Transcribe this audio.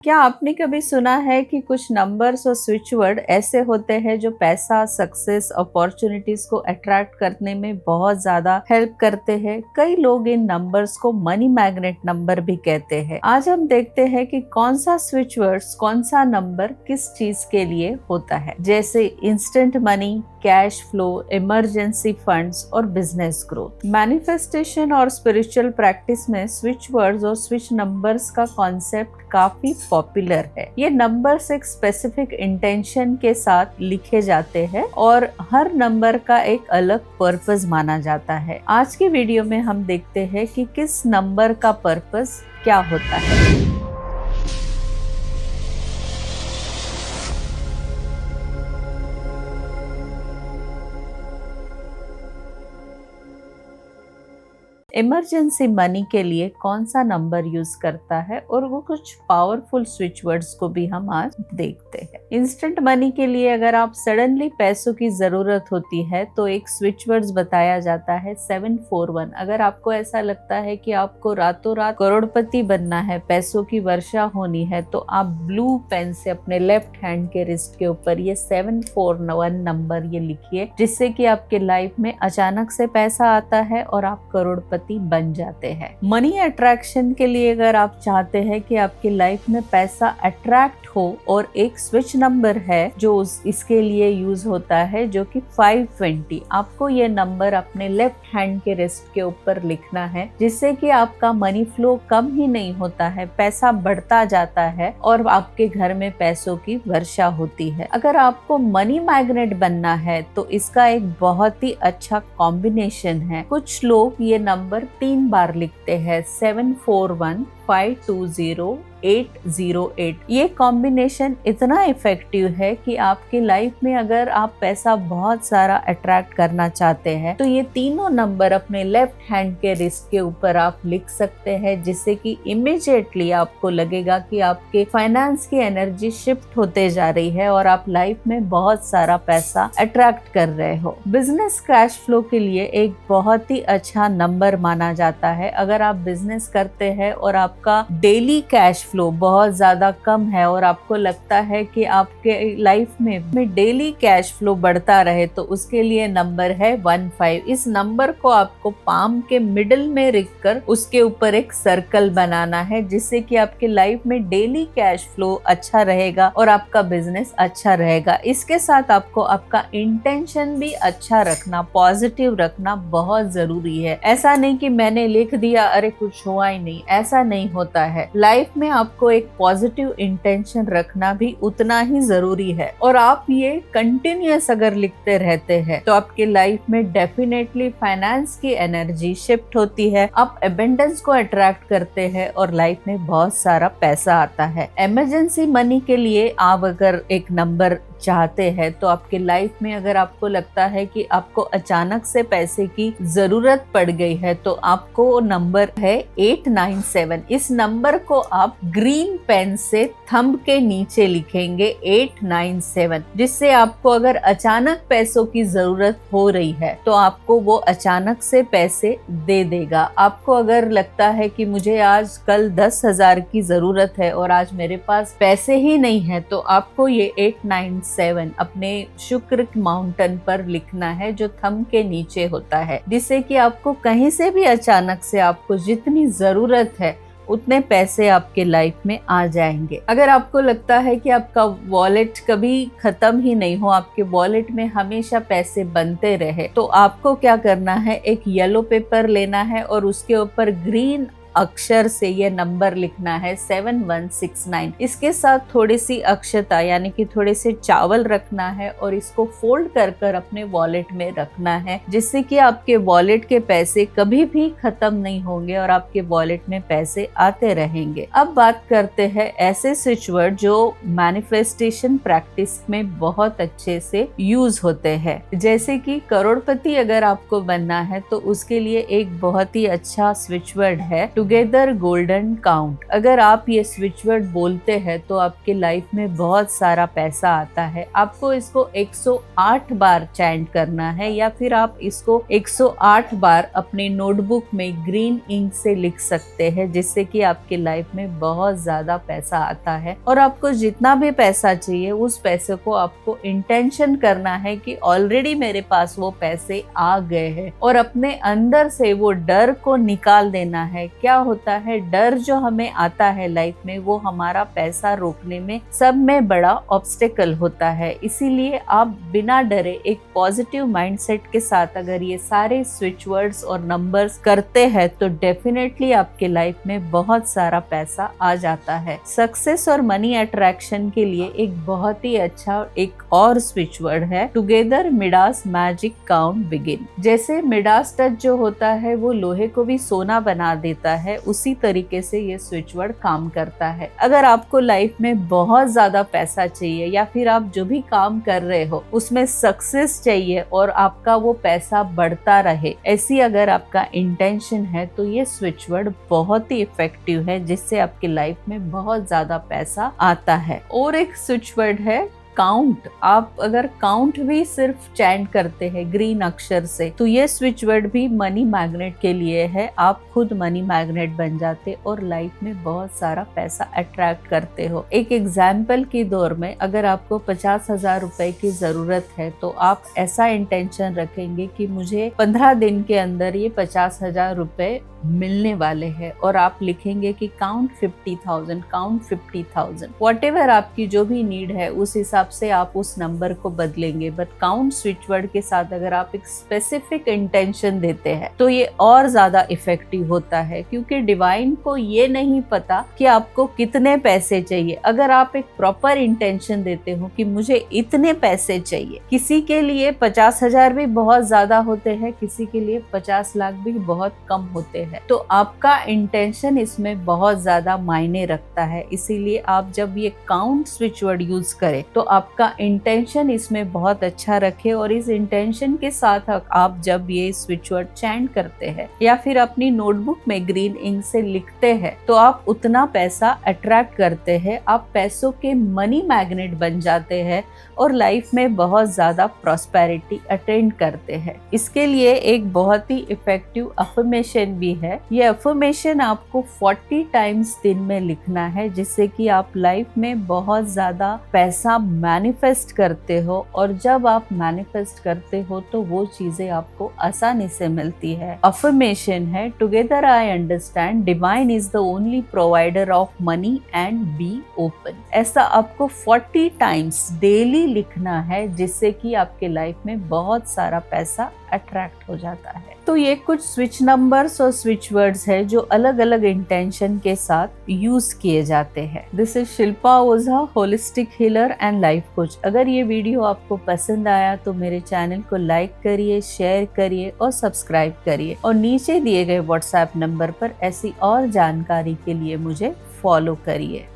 क्या आपने कभी सुना है कि कुछ नंबर्स और स्विच वर्ड ऐसे होते हैं जो पैसा, सक्सेस, अपॉर्चुनिटीज को अट्रैक्ट करने में बहुत ज्यादा हेल्प करते हैं। कई लोग इन नंबर्स को मनी मैग्नेट नंबर भी कहते हैं। आज हम देखते हैं कि कौन सा स्विच वर्ड्स, कौन सा नंबर किस चीज के लिए होता है, जैसे instant money, cash flow, emergency funds और बिजनेस ग्रोथ। मैनिफेस्टेशन और स्पिरिचुअल प्रैक्टिस में स्विच वर्ड्स और स्विच नंबर्स का कॉन्सेप्ट काफी पॉपुलर है। ये नंबर्स एक स्पेसिफिक इंटेंशन के साथ लिखे जाते हैं और हर नंबर का एक अलग पर्पस माना जाता है। आज की वीडियो में हम देखते हैं कि किस नंबर का पर्पस क्या होता है। इमरजेंसी मनी के लिए कौन सा नंबर यूज करता है और वो कुछ पावरफुल स्विच वर्ड्स को भी हम आज देखते हैं। इंस्टेंट मनी के लिए अगर आप सडनली पैसों की जरूरत होती है तो एक स्विच वर्ड्स बताया जाता है 741। अगर आपको ऐसा लगता है कि आपको रातों रात करोड़पति बनना है, पैसों की वर्षा होनी है, तो आप ब्लू पेन से अपने लेफ्ट हैंड के रिस्ट के ऊपर ये 741 नंबर ये लिखिए, जिससे कि आपके लाइफ में अचानक से पैसा आता है और आप करोड़पति बन जाते हैं। मनी अट्रैक्शन के लिए अगर आप चाहते हैं कि आपकी लाइफ में पैसा अट्रैक्ट हो, और एक स्विच नंबर है जो इसके लिए यूज होता है, जो कि 520। आपको ये नंबर अपने लेफ्ट हैंड के रिस्ट के ऊपर लिखना है, जिससे कि आपका मनी फ्लो कम ही नहीं होता है, पैसा बढ़ता जाता है और आपके घर में पैसों की वर्षा होती है। अगर आपको मनी मैग्नेट बनना है तो इसका एक बहुत ही अच्छा कॉम्बिनेशन है। कुछ लोग ये नंबर 3 बार लिखते हैं, 741, 520, 808। ये कॉम्बिनेशन इतना इफेक्टिव है कि आपकी लाइफ में अगर आप पैसा बहुत सारा अट्रैक्ट करना चाहते हैं तो ये तीनों नंबर अपने लेफ्ट हैंड के रिस्ट के ऊपर आप लिख सकते हैं, जिससे कि इमीडिएटली आपको लगेगा कि आपके फाइनेंस की एनर्जी शिफ्ट होते जा रही है और आप लाइफ में बहुत सारा पैसा अट्रैक्ट कर रहे हो। बिजनेस कैश फ्लो के लिए एक बहुत ही अच्छा नंबर माना जाता है। अगर आप बिजनेस करते हैं और आपका डेली कैश फ्लो बहुत ज्यादा कम है और आपको लगता है कि आपके लाइफ में डेली कैश फ्लो बढ़ता रहे, तो उसके लिए नंबर है 15। इस नंबर को आपको पाम के मिडिल में रखकर उसके ऊपर एक सर्कल बनाना है, जिससे कि आपके लाइफ में डेली कैश फ्लो अच्छा रहेगा और आपका बिजनेस अच्छा रहेगा। इसके साथ आपको आपका इंटेंशन भी अच्छा रखना, पॉजिटिव रखना बहुत जरूरी है। ऐसा नहीं कि मैंने लिख दिया, अरे कुछ हुआ ही नहीं, ऐसा नहीं होता है। लाइफ में आपको एक पॉजिटिव इंटेंशन रखना भी उतना ही जरूरी है, और आप ये कंटिन्यूअस अगर लिखते रहते हैं तो आपके लाइफ में डेफिनेटली फाइनेंस की एनर्जी शिफ्ट होती है, आप एबंडेंस को अट्रैक्ट करते हैं और लाइफ में बहुत सारा पैसा आता है। इमरजेंसी मनी के लिए आप अगर एक नंबर चाहते हैं तो आपके लाइफ में अगर आपको लगता है कि आपको अचानक से पैसे की जरूरत पड़ गई है तो आपको नंबर है 897। इस नंबर को आप ग्रीन पेन से थंब के नीचे लिखेंगे 897, जिससे आपको अगर अचानक पैसों की जरूरत हो रही है तो आपको वो अचानक से पैसे दे देगा। आपको अगर लगता है कि मुझे आज कल 10,000 की जरूरत है और आज मेरे पास पैसे ही नहीं है, तो आपको ये 897 अपने शुक्र माउंटेन पर लिखना है, जो थंब के नीचे होता है, जिससे कि आपको कहीं से भी अचानक से आपको जितनी जरूरत है उतने पैसे आपके लाइफ में आ जाएंगे। अगर आपको लगता है कि आपका वॉलेट कभी खत्म ही नहीं हो, आपके वॉलेट में हमेशा पैसे बनते रहे, तो आपको क्या करना है, एक येलो पेपर लेना है और उसके ऊपर ग्रीन अक्षर से ये नंबर लिखना है 7169। इसके साथ थोड़ी सी अक्षता यानी कि थोड़े से चावल रखना है और इसको फोल्ड कर कर अपने वॉलेट में रखना है, जिससे कि आपके वॉलेट के पैसे कभी भी खत्म नहीं होंगे और आपके वॉलेट में पैसे आते रहेंगे। अब बात करते हैं ऐसे स्विच वर्ड जो मैनिफेस्टेशन प्रैक्टिस में बहुत अच्छे से यूज होते हैं, जैसे कि करोड़पति अगर आपको बनना है तो उसके लिए एक बहुत ही अच्छा स्विच वर्ड है टुगेदर गोल्डन काउंट। अगर आप ये स्विच वर्ड बोलते हैं तो आपके लाइफ में बहुत सारा पैसा आता है। आपको इसको 108 बार चैंट करना है या फिर आप इसको 108 बार अपने नोटबुक में ग्रीन इंक से लिख सकते हैं, जिससे कि आपके लाइफ में बहुत ज्यादा पैसा आता है। और आपको जितना भी पैसा चाहिए उस पैसे को आपको इंटेंशन करना है कि ऑलरेडी मेरे पास वो पैसे आ गए हैं, और अपने अंदर से वो डर को निकाल देना है। क्या होता है, डर जो हमें आता है लाइफ में वो हमारा पैसा रोकने में सब में बड़ा ऑब्स्टेकल होता है। इसीलिए आप बिना डरे एक पॉजिटिव माइंडसेट के साथ अगर ये सारे स्विच वर्ड्स और नंबर्स करते हैं तो डेफिनेटली आपके लाइफ में बहुत सारा पैसा आ जाता है। सक्सेस और मनी अट्रैक्शन के लिए एक बहुत ही अच्छा एक और स्विच वर्ड है, together Midas magic count begin. जैसे मिडास टच जो होता है वो लोहे को भी सोना बना देता है, उसी तरीके से ये स्विच वर्ड काम करता है। अगर आपको लाइफ में बहुत ज्यादा पैसा चाहिए या फिर आप जो भी काम कर रहे हो उसमें सक्सेस चाहिए और आपका वो पैसा बढ़ता रहे, ऐसी अगर आपका इंटेंशन है तो ये स्विच वर्ड बहुत ही इफेक्टिव है, जिससे आपकी लाइफ में बहुत ज्यादा पैसा आता है। और एक स्विच वर्ड है काउंट। आप अगर काउंट भी सिर्फ चैंट करते हैं ग्रीन अक्षर से तो ये स्विच वर्ड भी मनी मैग्नेट के लिए है। आप खुद मनी मैग्नेट बन जाते और लाइफ में बहुत सारा पैसा अट्रैक्ट करते हो। एक एग्जाम्पल के दौर में अगर आपको 50,000 रुपए की जरूरत है तो आप ऐसा इंटेंशन रखेंगे कि मुझे 15 दिन के अंदर ये 50,000 रुपए मिलने वाले हैं, और आप लिखेंगे कि काउंट 50,000, काउंट 50,000। व्हाटएवर आपकी जो भी नीड है उस हिसाब से आप उस नंबर को बदलेंगे। बट काउंट स्विच वर्ड के साथ अगर आप एक स्पेसिफिक इंटेंशन देते हैं तो ये और ज्यादा इफेक्टिव होता है, क्योंकि डिवाइन को ये नहीं पता कि आपको कितने पैसे चाहिए। अगर आप एक प्रॉपर इंटेंशन देते हो कि मुझे इतने पैसे चाहिए, किसी के लिए 50,000 भी बहुत ज्यादा होते हैं, किसी के लिए 50 लाख भी बहुत कम होते हैं, तो आपका इंटेंशन इसमें बहुत ज्यादा मायने रखता है। इसीलिए आप जब ये काउंट स्विच वर्ड यूज करें तो आपका इंटेंशन इसमें बहुत अच्छा रखे, और इस इंटेंशन के साथ आप जब ये स्विच वर्ड चैंट करते हैं या फिर अपनी नोटबुक में ग्रीन इंक से लिखते हैं तो आप उतना पैसा अट्रैक्ट करते हैं। आप पैसों के मनी मैग्नेट बन जाते हैं और लाइफ में बहुत ज्यादा प्रॉस्पेरिटी अटेंड करते हैं। इसके लिए एक बहुत ही इफेक्टिव अफर्मेशन भी है। ये अफर्मेशन आपको 40 टाइम्स दिन में लिखना है, जिससे कि आप लाइफ में बहुत ज्यादा पैसा मैनिफेस्ट करते हो, और जब आप मैनिफेस्ट करते हो तो वो चीजें आपको आसानी से मिलती है। अफर्मेशन है, together I understand divine is the only provider of money and be open. ऐसा आपको 40 टाइम्स डेली लिखना है, जिससे कि आपके लाइफ में बहुत सारा पैसा अट्रैक्ट हो जाता है। तो ये कुछ स्विच नंबर्स और स्विच वर्ड्स है जो अलग अलग इंटेंशन के साथ यूज किए जाते हैं। This is Shilpa Ojha, holistic healer and life coach. अगर ये वीडियो आपको पसंद आया तो मेरे चैनल को लाइक करिए, शेयर करिए और सब्सक्राइब करिए, और नीचे दिए गए व्हाट्सएप नंबर पर ऐसी और जानकारी के लिए मुझे फॉलो करिए।